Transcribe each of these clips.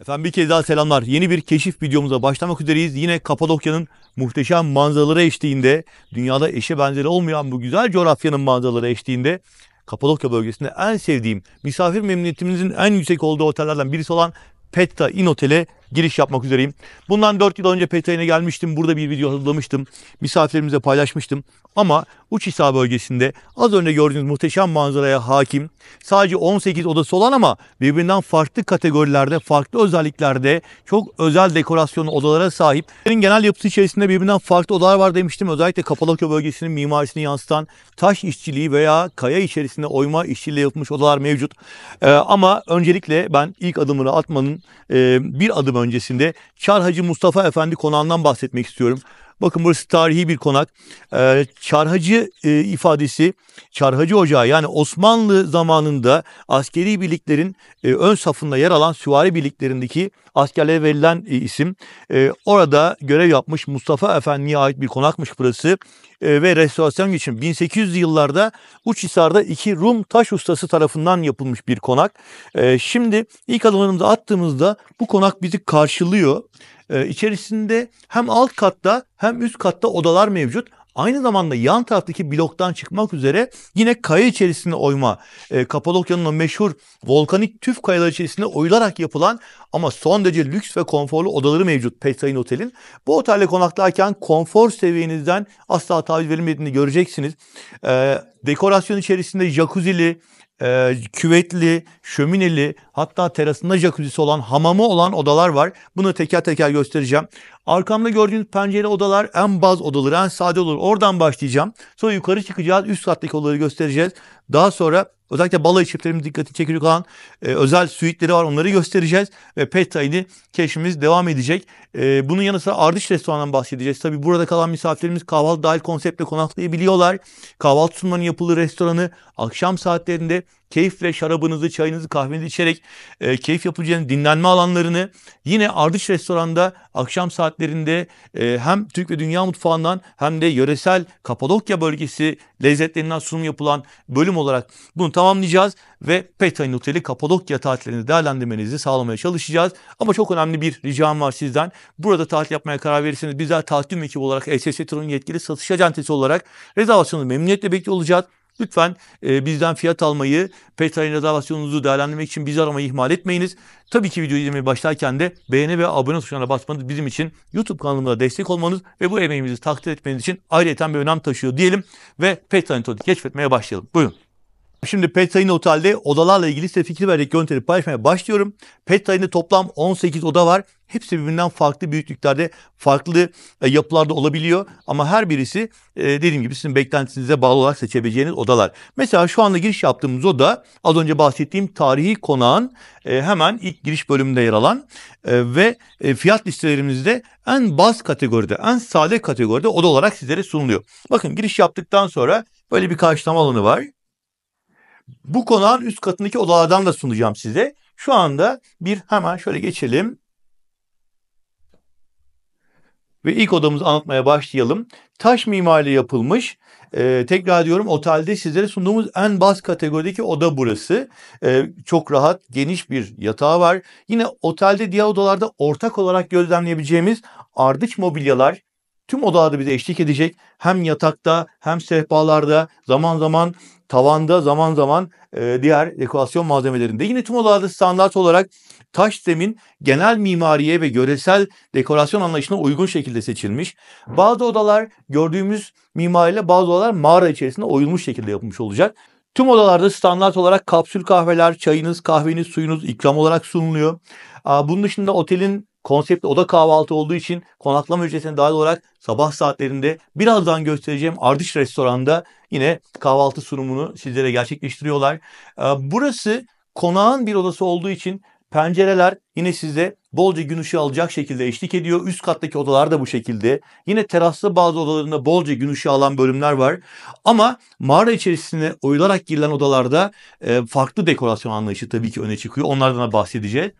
Efendim bir kez daha selamlar. Yeni bir keşif videomuza başlamak üzereyiz. Yine Kapadokya'nın muhteşem manzaraları eşliğinde, dünyada eşe benzeri olmayan bu güzel coğrafyanın manzaraları eşliğinde Kapadokya bölgesinde en sevdiğim, misafir memnuniyetimizin en yüksek olduğu otellerden birisi olan Petra Inn Otel'e giriş yapmak üzereyim. Bundan 4 yıl önce Petra Inn'e gelmiştim. Burada bir video hazırlamıştım. Misafirlerimize paylaşmıştım. Ama Uçhisar bölgesinde az önce gördüğünüz muhteşem manzaraya hakim, sadece 18 odası olan ama birbirinden farklı kategorilerde, farklı özelliklerde çok özel dekorasyonlu odalara sahip. Genel yapısı içerisinde birbirinden farklı odalar var demiştim. Özellikle Kapadokya bölgesinin mimarisini yansıtan taş işçiliği veya kaya içerisinde oyma işçiliği yapılmış odalar mevcut. Ama öncelikle ben ilk adımını atmanın bir adım öncesinde Çar Hacı Mustafa Efendi konağından bahsetmek istiyorum. Bakın burası tarihi bir konak. Çarhacı ifadesi, Çarhacı Ocağı yani Osmanlı zamanında askeri birliklerin ön safında yer alan süvari birliklerindeki askerlere verilen isim. Orada görev yapmış Mustafa Efendi'ye ait bir konakmış burası. Ve restorasyon için 1800'lü yıllarda Uçhisar'da iki Rum taş ustası tarafından yapılmış bir konak. Şimdi ilk adımlarımızı attığımızda bu konak bizi karşılıyor. İçerisinde hem alt katta hem üst katta odalar mevcut. Aynı zamanda yan taraftaki bloktan çıkmak üzere yine kaya içerisinde oyma, Kapadokya'nın o meşhur volkanik tüf kayalar içerisinde oyularak yapılan ama son derece lüks ve konforlu odaları mevcut Petra Inn Otel'in. Bu otelde konaklarken konfor seviyenizden asla taviz verilmediğini göreceksiniz. Dekorasyon içerisinde jacuzzi'li, küvetli, şömineli, hatta terasında jacuzzi'si olan, hamamı olan odalar var. Bunu teker teker göstereceğim. Arkamda gördüğünüz pencere odalar en baz odaları, en sade odaları. Oradan başlayacağım. Sonra yukarı çıkacağız. Üst kattaki odaları göstereceğiz. Daha sonra özellikle balayı çiftlerimiz dikkatini çekecek olan özel suiteleri var. Onları göstereceğiz. Ve Petra Inn'i keşfimiz devam edecek. Bunun yanı sıra Ardış Restoran'dan bahsedeceğiz. Tabii burada kalan misafirlerimiz kahvaltı dahil konseptle konaklayabiliyorlar. Kahvaltı sunumlarının yapıldığı restoranı akşam saatlerinde keyifle şarabınızı, çayınızı, kahvenizi içerek keyif yapacağınız dinlenme alanlarını yine Ardış Restoran'da akşam saatlerinde hem Türk ve Dünya mutfağından hem de yöresel Kapadokya bölgesi lezzetlerinden sunum yapılan bölüm olarak bunu tamamlayacağız ve Petra Inn Oteli Kapadokya tatillerini değerlendirmenizi sağlamaya çalışacağız. Ama çok önemli bir ricam var sizden. Burada tatil yapmaya karar verirseniz bizler tatil ekibi olarak ESS Tur'un yetkili satış acentesi olarak rezervasyonu memnuniyetle bekliyor olacağız. Lütfen bizden fiyat almayı, Petra Inn rezervasyonunuzu değerlendirmek için bizi aramayı ihmal etmeyiniz. Tabii ki videoyu izlemeye başlarken de beğeni ve abone tuşlarına basmanız bizim için YouTube kanalımıza destek olmanız ve bu emeğimizi takdir etmeniz için ayrıca bir önem taşıyor diyelim ve Petra Inn Otel'i keşfetmeye başlayalım. Buyurun. Şimdi Petra Inn Otel'de odalarla ilgili size fikir vererek görüntüleri paylaşmaya başlıyorum. Petra Inn'de toplam 18 oda var. Hepsi birbirinden farklı büyüklüklerde, farklı yapılarda olabiliyor. Ama her birisi dediğim gibi sizin beklentinize bağlı olarak seçebileceğiniz odalar. Mesela şu anda giriş yaptığımız oda az önce bahsettiğim tarihi konağın hemen ilk giriş bölümünde yer alan ve fiyat listelerimizde en baz kategoride, en sade kategoride oda olarak sizlere sunuluyor. Bakın giriş yaptıktan sonra böyle bir karşılama alanı var. Bu konağın üst katındaki odalardan da sunacağım size. Şu anda hemen şöyle geçelim. Ve ilk odamızı anlatmaya başlayalım. Taş mimariyle yapılmış. Tekrar diyorum otelde sizlere sunduğumuz en baz kategorideki oda burası. Çok rahat, geniş bir yatağı var. Yine otelde diğer odalarda ortak olarak gözlemleyebileceğimiz ardıç mobilyalar tüm odalarda bize eşlik edecek. Hem yatakta hem sehpalarda zaman zaman tavanda zaman zaman diğer dekorasyon malzemelerinde. Yine tüm odalarda standart olarak taş zemin genel mimariye ve yöresel dekorasyon anlayışına uygun şekilde seçilmiş. Bazı odalar gördüğümüz mimariyle bazı odalar mağara içerisinde oyulmuş şekilde yapılmış olacak. Tüm odalarda standart olarak kapsül kahveler, çayınız, kahveniz, suyunuz ikram olarak sunuluyor. Bunun dışında otelin konsepti oda kahvaltı olduğu için konaklama ücretine dahil olarak sabah saatlerinde birazdan göstereceğim Ardış Restoran'da yine kahvaltı sunumunu sizlere gerçekleştiriyorlar. Burası konağın bir odası olduğu için pencereler yine size bolca gün ışığı alacak şekilde eşlik ediyor. Üst kattaki odalar da bu şekilde. Yine teraslı bazı odalarında bolca gün ışığı alan bölümler var. Ama mağara içerisine oyularak girilen odalarda farklı dekorasyon anlayışı tabii ki öne çıkıyor. Onlardan da bahsedeceğiz.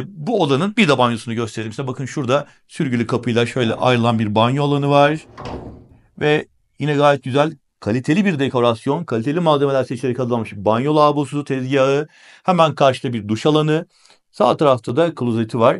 Bu odanın bir de banyosunu göstereyim size. Bakın şurada sürgülü kapıyla şöyle ayrılan bir banyo alanı var. Ve yine gayet güzel, kaliteli bir dekorasyon, kaliteli malzemeler seçerek hazırlanmış banyo lavabosu, tezgahı, hemen karşıda bir duş alanı. Sağ tarafta da klozeti var.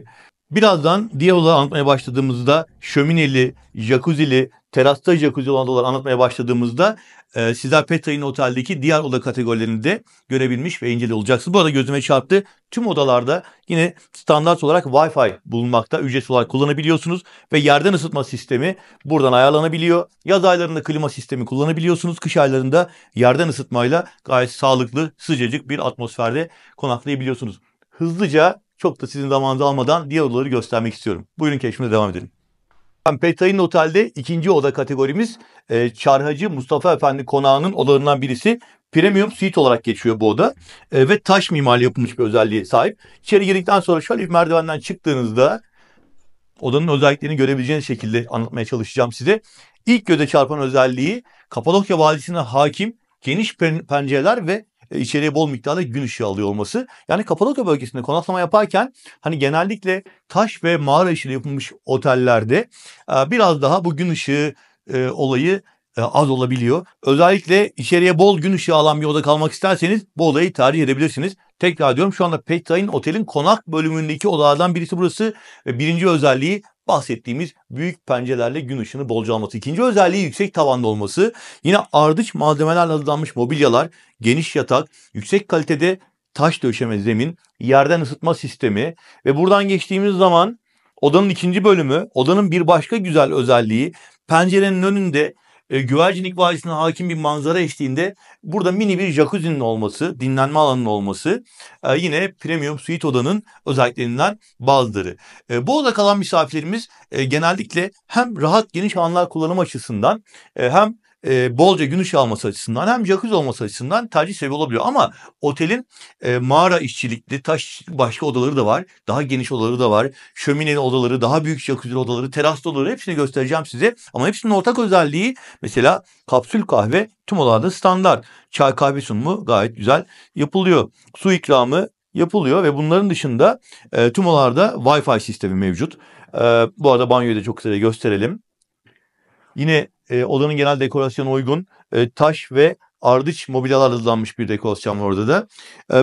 Birazdan diğer odaları anlatmaya başladığımızda şömineli, jacuzzi'li, terasta jacuzzi olan odaları anlatmaya başladığımızda sizler Petra'nın oteldeki diğer oda kategorilerini de görebilmiş ve inceliyor olacaksınız. Bu arada gözüme çarptı. Tüm odalarda yine standart olarak Wi-Fi bulunmakta. Ücretsiz olarak kullanabiliyorsunuz ve yerden ısıtma sistemi buradan ayarlanabiliyor. Yaz aylarında klima sistemi kullanabiliyorsunuz. Kış aylarında yerden ısıtmayla gayet sağlıklı, sıcacık bir atmosferde konaklayabiliyorsunuz. Hızlıca, çok da sizin zamanınızı almadan diğer odaları göstermek istiyorum. Buyurun, keşfimize devam edelim. Petra'nın otelde ikinci oda kategorimiz Çarhacı Mustafa Efendi konağının odalarından birisi. Premium suite olarak geçiyor bu oda ve taş mimari yapılmış bir özelliğe sahip. İçeri girdikten sonra şöyle bir merdivenden çıktığınızda odanın özelliklerini görebileceğiniz şekilde anlatmaya çalışacağım size. İlk göze çarpan özelliği Kapadokya Vadisi'ne hakim geniş pencereler ve içeriye bol miktarda gün ışığı alıyor olması. Yani Kapadokya bölgesinde konaklama yaparken hani genellikle taş ve mağara işiyle yapılmış otellerde biraz daha bu gün ışığı olayı az olabiliyor. Özellikle içeriye bol gün ışığı alan bir oda kalmak isterseniz bu odayı tercih edebilirsiniz. Tekrar diyorum, şu anda Petra'nın otelin konak bölümündeki odalardan birisi burası. Ve birinci özelliği bahsettiğimiz büyük pencerelerle gün ışığını bolca alması. İkinci özelliği yüksek tavanlı olması. Yine ardıç malzemelerle hazırlanmış mobilyalar, geniş yatak, yüksek kalitede taş döşeme zemin, yerden ısıtma sistemi ve buradan geçtiğimiz zaman odanın ikinci bölümü, odanın bir başka güzel özelliği pencerenin önünde Güvercinlik Vadisi'ne hakim bir manzara eşliğinde burada mini bir jacuzzi'nin olması, dinlenme alanının olması yine premium suite odanın özelliklerinden bazıları. Bu odada kalan misafirlerimiz genellikle hem rahat geniş alanlar kullanım açısından hem bolca gün ışığı alması açısından hem jacuzzi olması açısından tercih sebebi olabiliyor. Ama otelin mağara işçilikli, taş işçilikli başka odaları da var. Daha geniş odaları da var. Şömineli odaları, daha büyük jacuzzi odaları, teraslı odaları, hepsini göstereceğim size. Ama hepsinin ortak özelliği mesela kapsül kahve tüm odalarda standart. Çay kahve sunumu gayet güzel yapılıyor. Su ikramı yapılıyor ve bunların dışında tüm odalarda Wi-Fi sistemi mevcut. Bu arada banyoyu da çok kısaca gösterelim. Yine odanın genel dekorasyona uygun taş ve ardıç mobilyalar hazırlanmış bir dekorasyon var orada da.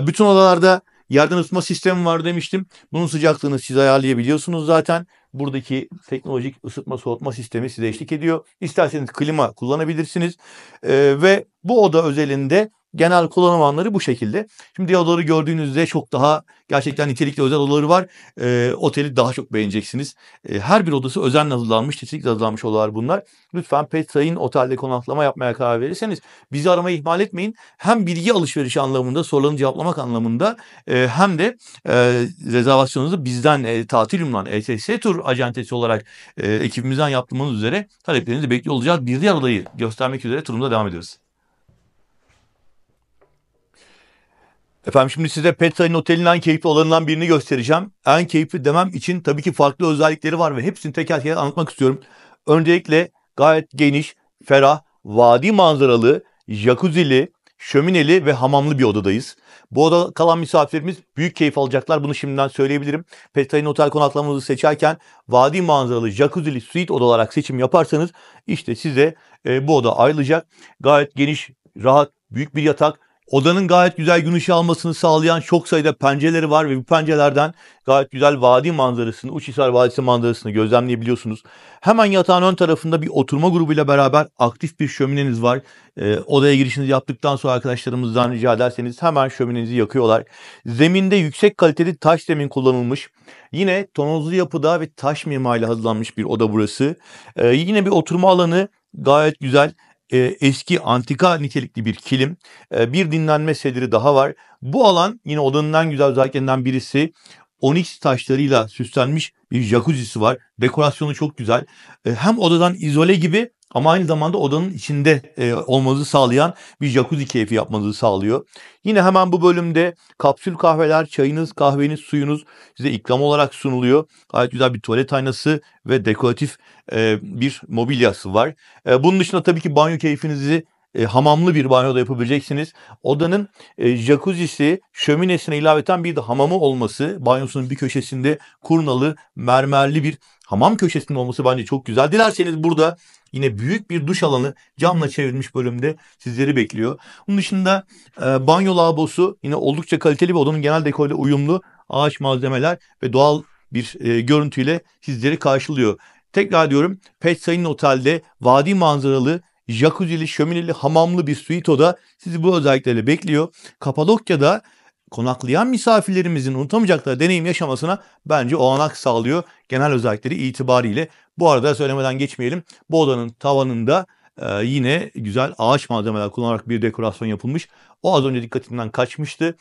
Bütün odalarda yerden ısıtma sistemi var demiştim. Bunun sıcaklığını siz ayarlayabiliyorsunuz zaten. Buradaki teknolojik ısıtma soğutma sistemi size eşlik ediyor. İsterseniz klima kullanabilirsiniz. Ve bu oda özelinde genel kullanım alanları bu şekilde. Şimdi diğer odaları gördüğünüzde çok daha gerçekten nitelikli özel odaları var. Oteli daha çok beğeneceksiniz. Her bir odası özenle hazırlanmış, titizlikle hazırlanmış odalar bunlar. Lütfen Petra'nın otelde konaklama yapmaya karar verirseniz bizi aramayı ihmal etmeyin. Hem bilgi alışverişi anlamında, sorularını cevaplamak anlamında hem de rezervasyonunuzu bizden Tatil.um'dan ETS Tur acentesi olarak ekibimizden yaptığımız üzere taleplerinizi bekliyor olacağız. Bir diğer odayı göstermek üzere turumuza devam ediyoruz. Efendim, şimdi size Petra'nın otelinin en keyifli odalarından birini göstereceğim. En keyifli demem için tabii ki farklı özellikleri var ve hepsini teker teker anlatmak istiyorum. Öncelikle gayet geniş, ferah, vadi manzaralı, jacuzzi'li, şömineli ve hamamlı bir odadayız. Bu odada kalan misafirlerimiz büyük keyif alacaklar. Bunu şimdiden söyleyebilirim. Petra'nın otel konaklamamızı seçerken vadi manzaralı, jacuzzi'li suite oda olarak seçim yaparsanız işte size bu oda ayrılacak. Gayet geniş, rahat, büyük bir yatak. Odanın gayet güzel gün ışığı almasını sağlayan çok sayıda pencereleri var ve bu pencerelerden gayet güzel vadi manzarasını, Uçhisar Vadisi manzarasını gözlemleyebiliyorsunuz. Hemen yatağın ön tarafında bir oturma grubuyla beraber aktif bir şömineniz var. Odaya girişinizi yaptıktan sonra arkadaşlarımızdan rica ederseniz hemen şöminenizi yakıyorlar. Zeminde yüksek kaliteli taş zemin kullanılmış. Yine tonozlu yapıda ve taş mimariyle hazırlanmış bir oda burası. Yine bir oturma alanı gayet güzel. Eski antika nitelikli bir kilim, bir dinlenme sediri daha var. Bu alan yine odanın en güzel özelliklerinden birisi. Onyx taşlarıyla süslenmiş bir jacuzzi'si var. Dekorasyonu çok güzel. Hem odadan izole gibi ama aynı zamanda odanın içinde olmanızı sağlayan bir jacuzzi keyfi yapmanızı sağlıyor. Yine hemen bu bölümde kapsül kahveler, çayınız, kahveniz, suyunuz size ikram olarak sunuluyor. Gayet güzel bir tuvalet aynası ve dekoratif bir mobilyası var. Bunun dışında tabii ki banyo keyfinizi hamamlı bir banyo da yapabileceksiniz. Odanın jacuzzi'si, şöminesine ilaveten bir de hamamı olması, banyosunun bir köşesinde kurnalı, mermerli bir hamam köşesinin olması bence çok güzel. Dilerseniz burada yine büyük bir duş alanı camla çevrilmiş bölümde sizleri bekliyor. Bunun dışında banyo lavabosu yine oldukça kaliteli bir odanın genel dekoruyla uyumlu ağaç malzemeler ve doğal bir görüntüyle sizleri karşılıyor. Tekrar diyorum, Petsa'nın otelde vadi manzaralı, jacuzzi'li, şömineli, hamamlı bir suite oda sizi bu özelliklerle bekliyor. Kapadokya'da konaklayan misafirlerimizin unutamayacakları deneyim yaşamasına bence olanak sağlıyor genel özellikleri itibariyle. Bu arada söylemeden geçmeyelim. Bu odanın tavanında yine güzel ağaç malzemeler kullanarak bir dekorasyon yapılmış. O az önce dikkatimden kaçmıştı.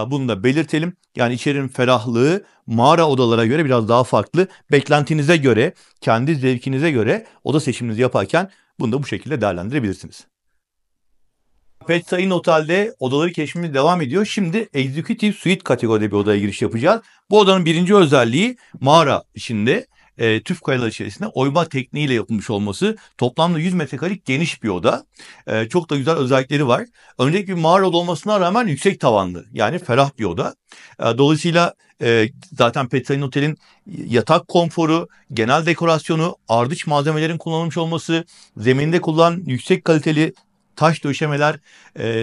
Bunu da belirtelim. Yani içerinin ferahlığı mağara odalara göre biraz daha farklı. Beklentinize göre, kendi zevkinize göre oda seçiminizi yaparken bunu da bu şekilde değerlendirebilirsiniz. Pet Inn Otel'de odaları keşfimiz devam ediyor. Şimdi Executive Suite kategoride bir odaya giriş yapacağız. Bu odanın birinci özelliği mağara içinde tüf kayalar içerisinde oyma tekniğiyle yapılmış olması. Toplamda 100 metrekarelik geniş bir oda. Çok da güzel özellikleri var. Öncelikle bir mağara oda olmasına rağmen yüksek tavanlı, yani ferah bir oda. Dolayısıyla zaten Pet Inn Otel'in yatak konforu, genel dekorasyonu, ardıç malzemelerin kullanılmış olması, zeminde kullanılan yüksek kaliteli taş döşemeler,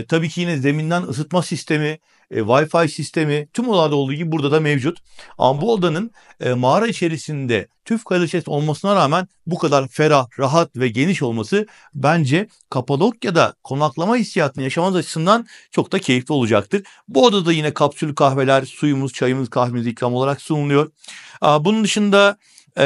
tabii ki yine zeminden ısıtma sistemi, Wi-Fi sistemi tüm odalarda olduğu gibi burada da mevcut. Ama bu odanın mağara içerisinde tüf kalitesi olmasına rağmen bu kadar ferah, rahat ve geniş olması bence Kapadokya'da konaklama hissiyatını yaşamanız açısından çok da keyifli olacaktır. Bu odada yine kapsül kahveler, suyumuz, çayımız, kahvemiz ikram olarak sunuluyor. Bunun dışında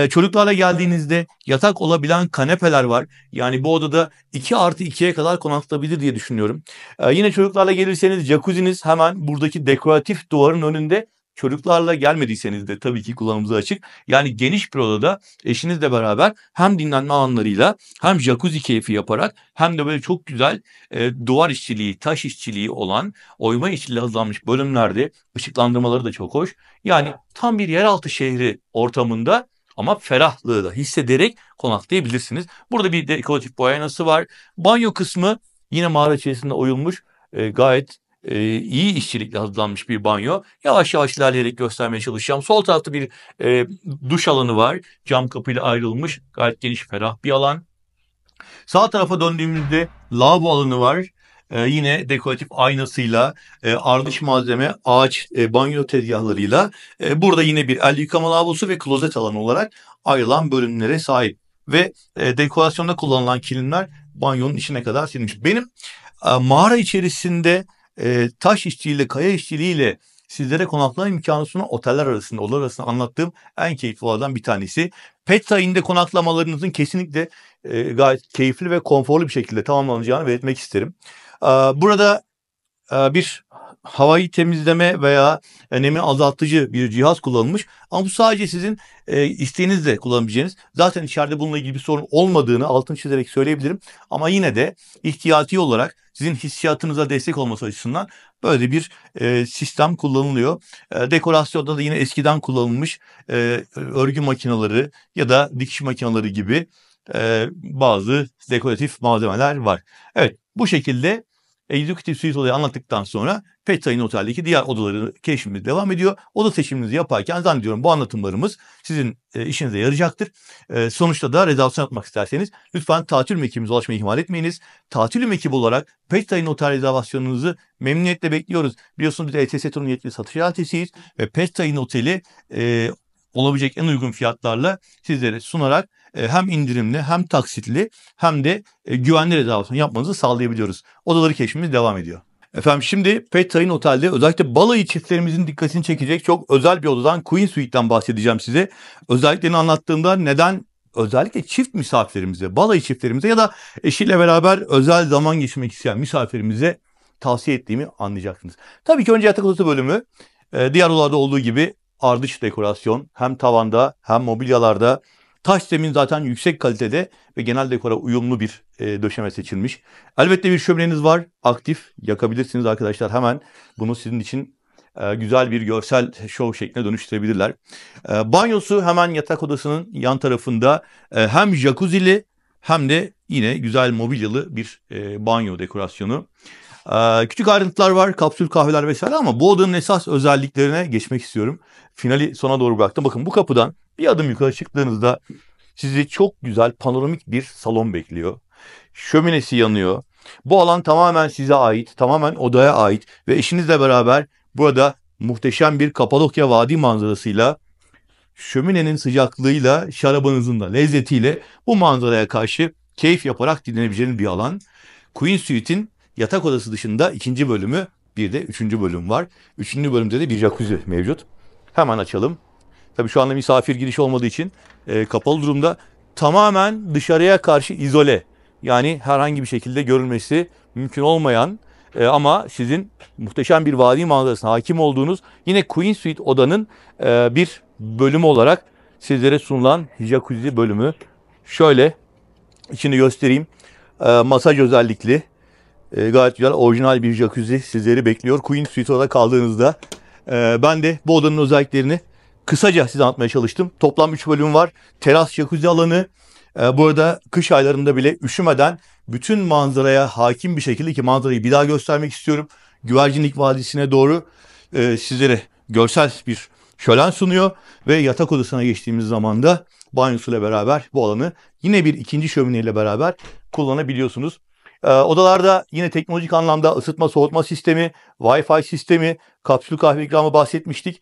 çocuklarla geldiğinizde yatak olabilen kanepeler var. Yani bu odada 2+2'ye kadar konaklanabilir diye düşünüyorum. Yine çocuklarla gelirseniz jacuzzi'niz hemen buradaki dekoratif duvarın önünde. Çocuklarla gelmediyseniz de tabii ki kullanımıza açık. Yani geniş bir odada eşinizle beraber hem dinlenme alanlarıyla hem jacuzzi keyfi yaparak hem de böyle çok güzel duvar işçiliği, taş işçiliği olan oyma işçiliği hazırlanmış bölümlerde ışıklandırmaları da çok hoş. Yani tam bir yeraltı şehri ortamında ama ferahlığı da hissederek konaklayabilirsiniz. Burada bir dekoratif boya aynası var. Banyo kısmı yine mağara içerisinde oyulmuş. Gayet iyi işçilikle hazırlanmış bir banyo. Yavaş yavaş ilerleyerek göstermeye çalışacağım. Sol tarafta bir duş alanı var. Cam kapıyla ayrılmış. Gayet geniş, ferah bir alan. Sağ tarafa döndüğümüzde lavabo alanı var. Yine dekoratif aynasıyla, ardış malzeme, ağaç banyo tezgahlarıyla. Burada yine bir el yıkama lavabosu ve klozet alanı olarak ayrılan bölümlere sahip. Ve dekorasyonda kullanılan kilimler banyonun içine kadar silmiş. Benim mağara içerisinde taş işçiliğiyle, kaya işçiliğiyle sizlere konaklama imkanı sunan oteller arasında, odalar arasında anlattığım en keyifli odalardan bir tanesi. Pet Inn'de konaklamalarınızın kesinlikle gayet keyifli ve konforlu bir şekilde tamamlanacağını belirtmek isterim. Burada bir havayı temizleme veya nemi azaltıcı bir cihaz kullanılmış. Ama bu sadece sizin isteğinizle kullanabileceğiniz. Zaten içeride bununla ilgili bir sorun olmadığını altını çizerek söyleyebilirim. Ama yine de ihtiyati olarak sizin hissiyatınıza destek olması açısından böyle bir sistem kullanılıyor. Dekorasyonda da yine eskiden kullanılmış örgü makineleri ya da dikiş makineleri gibi bazı dekoratif malzemeler var. Evet, bu şekilde Executive Suite olayı anlattıktan sonra Pet Inn Otel'deki diğer odaları keşfimiz devam ediyor. Oda seçiminizi yaparken zannediyorum bu anlatımlarımız sizin işinize yarayacaktır. Sonuçta da rezervasyon yapmak isterseniz lütfen tatil ekibimize ulaşmayı ihmal etmeyiniz. Tatil ekibi olarak Pet Inn Otel rezervasyonunuzu memnuniyetle bekliyoruz. Biliyorsunuz biz ETS Tur'un yetkili satış ihalesiyiz ve Pet Inn Otel'i olabilecek en uygun fiyatlarla sizlere sunarak hem indirimli hem taksitli hem de güvenli rezervasyon yapmanızı sağlayabiliyoruz. Odaları keşfimiz devam ediyor. Efendim şimdi Pet Inn Otel'de özellikle balayı çiftlerimizin dikkatini çekecek çok özel bir odadan, Queen Suite'den bahsedeceğim size. Özelliklerini anlattığımda neden özellikle çift misafirlerimize, balayı çiftlerimize ya da eşiyle beraber özel zaman geçirmek isteyen misafirimize tavsiye ettiğimi anlayacaksınız. Tabii ki önce yatak odası bölümü diğer odalarda olduğu gibi ardış dekorasyon hem tavanda hem mobilyalarda. Taş zemin zaten yüksek kalitede ve genel dekora uyumlu bir döşeme seçilmiş. Elbette bir şömineniz var. Aktif yakabilirsiniz arkadaşlar. Hemen bunu sizin için güzel bir görsel şov şekline dönüştürebilirler. Banyosu hemen yatak odasının yan tarafında hem jacuzzi'li hem de Yine güzel mobilyalı bir banyo dekorasyonu. Küçük ayrıntılar var, kapsül kahveler vesaire ama bu odanın esas özelliklerine geçmek istiyorum. Finali sona doğru bıraktım. Bakın bu kapıdan bir adım yukarı çıktığınızda sizi çok güzel panoramik bir salon bekliyor. Şöminesi yanıyor. Bu alan tamamen size ait, tamamen odaya ait ve eşinizle beraber burada muhteşem bir Kapadokya Vadi manzarasıyla, şöminenin sıcaklığıyla, şarabınızın da lezzetiyle bu manzaraya karşı keyif yaparak dinlenebileceğiniz bir alan. Queen Suite'in yatak odası dışında ikinci bölümü, bir de üçüncü bölüm var. Üçüncü bölümde de bir jacuzzi mevcut. Hemen açalım. Tabii şu anda misafir girişi olmadığı için kapalı durumda. Tamamen dışarıya karşı izole. Yani herhangi bir şekilde görülmesi mümkün olmayan ama sizin muhteşem bir vadi manzarasına hakim olduğunuz yine Queen Suite odanın bir bölümü olarak sizlere sunulan jacuzzi bölümü. Şöyle içini göstereyim. Masaj özellikli. Gayet güzel orijinal bir jacuzzi sizleri bekliyor. Queen Suite'da kaldığınızda. Ben de bu odanın özelliklerini kısaca size anlatmaya çalıştım. Toplam 3 bölüm var. Teras jacuzzi alanı. Bu arada kış aylarında bile üşümeden bütün manzaraya hakim bir şekilde, ki manzarayı bir daha göstermek istiyorum. Güvercinlik Vadisi'ne doğru sizlere görsel bir şölen sunuyor. Ve yatak odasına geçtiğimiz zaman da banyosuyla beraber bu alanı yine bir ikinci şömineyle beraber kullanabiliyorsunuz. Odalarda yine teknolojik anlamda ısıtma soğutma sistemi, Wi-Fi sistemi, kapsül kahve ikramı bahsetmiştik.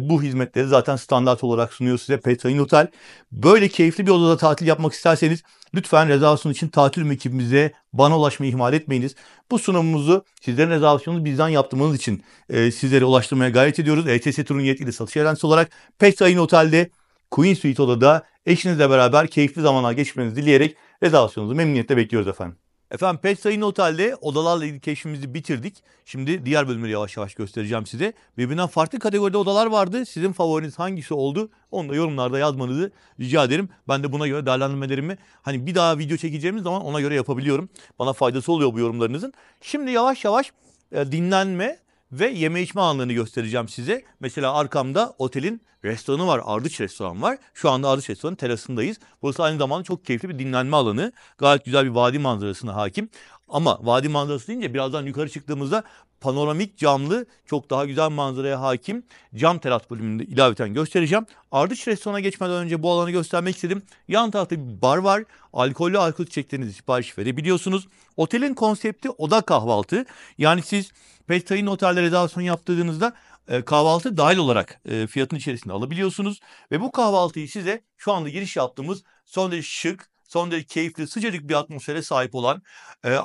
Bu hizmetleri zaten standart olarak sunuyor size Petra Inn Otel. Böyle keyifli bir odada tatil yapmak isterseniz lütfen rezervasyon için tatil ekibimize, bana ulaşmayı ihmal etmeyiniz. Bu sunumumuzu sizlerin rezervasyonunu bizden yaptığınız için sizlere ulaştırmaya gayret ediyoruz. ETS Tur'un yetkili satış ajansı olarak Petra Inn Otel'de Queen Suite odada eşinizle beraber keyifli zamanlar geçirmenizi dileyerek rezervasyonunuzu memnuniyetle bekliyoruz efendim. Efendim Petra Inn Otel'de odalarla ilgili keşfimizi bitirdik. Şimdi diğer bölümleri yavaş yavaş göstereceğim size. Birbirinden farklı kategoride odalar vardı. Sizin favoriniz hangisi oldu? Onu da yorumlarda yazmanızı rica ederim. Ben de buna göre değerlendirmelerimi hani bir daha video çekeceğimiz zaman ona göre yapabiliyorum. Bana faydası oluyor bu yorumlarınızın. Şimdi yavaş yavaş dinlenme ve yeme içme alanlarını göstereceğim size. Mesela arkamda otelin restoranı var. Ardıç restoran var. Şu anda Ardıç restoranın terasındayız. Burası aynı zamanda çok keyifli bir dinlenme alanı. Gayet güzel bir vadi manzarasına hakim. Ama vadi manzarası deyince birazdan yukarı çıktığımızda panoramik camlı çok daha güzel manzaraya hakim cam teras bölümünde ilaveten göstereceğim. Ardıç restorana geçmeden önce bu alanı göstermek istedim. Yan tarafta bir bar var. Alkollü alkol içeceklerinizi sipariş verebiliyorsunuz. Otelin konsepti oda kahvaltı. Yani siz Petra Inn Otel'de rezervasyon yaptırdığınızda kahvaltı dahil olarak fiyatın içerisinde alabiliyorsunuz. Ve bu kahvaltıyı size şu anda giriş yaptığımız son derece şık, son derece keyifli, sıcacık bir atmosfere sahip olan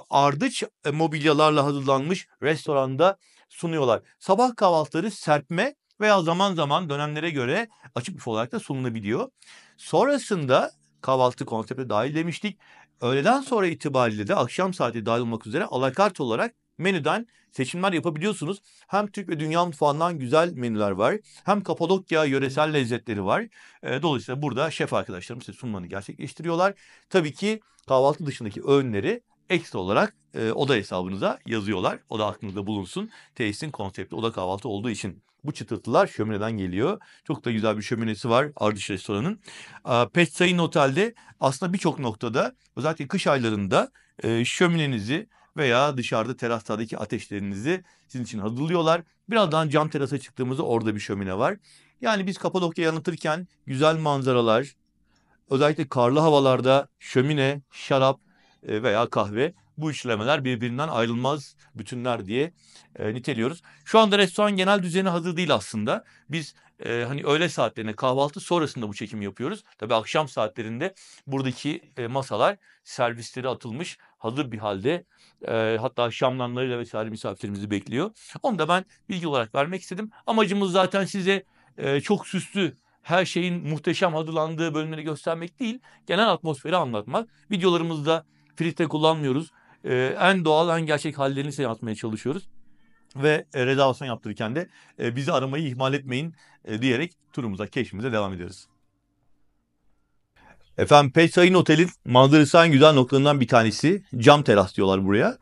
ardıç mobilyalarla hazırlanmış restoranda sunuyorlar. Sabah kahvaltıları serpme veya zaman zaman dönemlere göre açık büfe olarak da sunulabiliyor. Sonrasında kahvaltı konsepti dahil demiştik. Öğleden sonra itibariyle de akşam saati dahil olmak üzere alakart olarak menüden seçimler yapabiliyorsunuz. Hem Türk ve dünya mutfağından güzel menüler var. Hem Kapadokya yöresel lezzetleri var. Dolayısıyla burada şef arkadaşlarım size sunumlarını gerçekleştiriyorlar. Tabii ki kahvaltı dışındaki öğünleri ekstra olarak oda hesabınıza yazıyorlar. O da aklınızda bulunsun. Tesisin konsepti oda kahvaltı olduğu için bu çıtırtılar şömineden geliyor. Çok da güzel bir şöminesi var Ardıç restoranın. Petra Inn Otel'de aslında birçok noktada özellikle kış aylarında şöminenizi veya dışarıda terastaki ateşlerinizi sizin için hazırlıyorlar. Birazdan cam terasa çıktığımızda orada bir şömine var. Yani biz Kapadokya'yı anlatırken güzel manzaralar, özellikle karlı havalarda şömine, şarap veya kahve, bu işlemeler birbirinden ayrılmaz bütünler diye niteliyoruz. Şu anda restoran genel düzeni hazır değil aslında. Biz hani öğle saatlerine kahvaltı sonrasında bu çekimi yapıyoruz. Tabii akşam saatlerinde buradaki masalar servisleri atılmış hazır bir halde. Hatta şamdanlarıyla vesaire misafirlerimizi bekliyor. Onu da ben bilgi olarak vermek istedim. Amacımız zaten size çok süslü, her şeyin muhteşem hazırlandığı bölümleri göstermek değil, genel atmosferi anlatmak. Videolarımızda filtre kullanmıyoruz. En doğal, en gerçek hallerini size anlatmaya çalışıyoruz. Ve rezervasyon yaptırırken de bizi aramayı ihmal etmeyin diyerek turumuza, keşfimize devam ediyoruz. Efendim Petra Inn Otel'in manzarası en güzel noktalarından bir tanesi. Cam teras diyorlar buraya.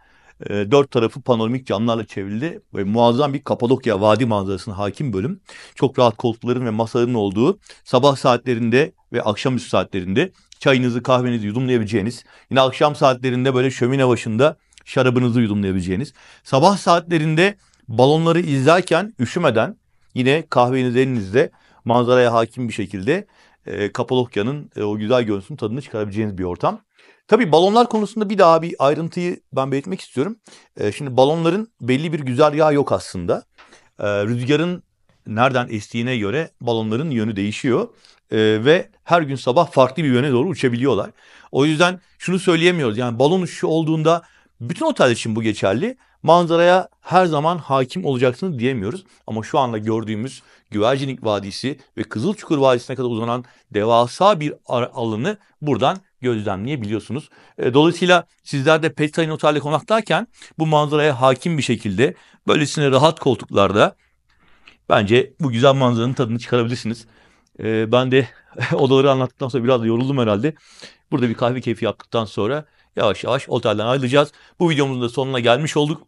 Dört tarafı panoramik camlarla çevrili ve muazzam bir Kapadokya vadi manzarasına hakim bölüm. Çok rahat koltukların ve masaların olduğu, sabah saatlerinde ve akşamüstü saatlerinde çayınızı, kahvenizi yudumlayabileceğiniz, yine akşam saatlerinde böyle şömine başında şarabınızı yudumlayabileceğiniz, sabah saatlerinde balonları izlerken üşümeden yine kahvenizi elinizde manzaraya hakim bir şekilde Kapadokya'nın o güzel görüntüsünün tadını çıkarabileceğiniz bir ortam. Tabii balonlar konusunda bir daha bir ayrıntıyı ben belirtmek istiyorum. Şimdi balonların belli bir güzergahı yok aslında. Rüzgarın nereden estiğine göre balonların yönü değişiyor. Ve her gün sabah farklı bir yöne doğru uçabiliyorlar. O yüzden şunu söyleyemiyoruz. Yani balon uçuşu olduğunda bütün otel için bu geçerli. Manzaraya her zaman hakim olacaksınız diyemiyoruz. Ama şu anda gördüğümüz Güvercinik Vadisi ve Kızılçukur Vadisi'ne kadar uzanan devasa bir alanı buradan gözlemleyebiliyorsunuz. Dolayısıyla sizler de Petay'ın otelde konaklarken bu manzaraya hakim bir şekilde böylesine rahat koltuklarda bence bu güzel manzaranın tadını çıkarabilirsiniz. Ben de odaları anlattıktan sonra biraz da yoruldum herhalde. Burada bir kahve keyfi yaptıktan sonra yavaş yavaş otelden ayrılacağız. Bu videomuzun da sonuna gelmiş olduk.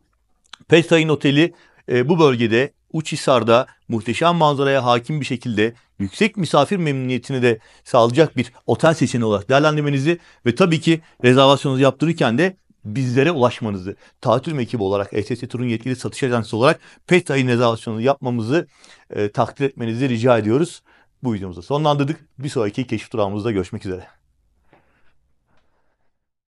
Petay'ın oteli bu bölgede Uçhisar'da muhteşem manzaraya hakim bir şekilde yüksek misafir memnuniyetini de sağlayacak bir otel seçeneği olarak değerlendirmenizi ve tabii ki rezervasyonunuzu yaptırırken de bizlere ulaşmanızı, tatil ekibi olarak, ETS Tur'un yetkili satış ajansı olarak Petay'ın rezervasyonunu yapmamızı takdir etmenizi rica ediyoruz. Bu videomuzu sonlandırdık. Bir sonraki keşif durağımızda görüşmek üzere.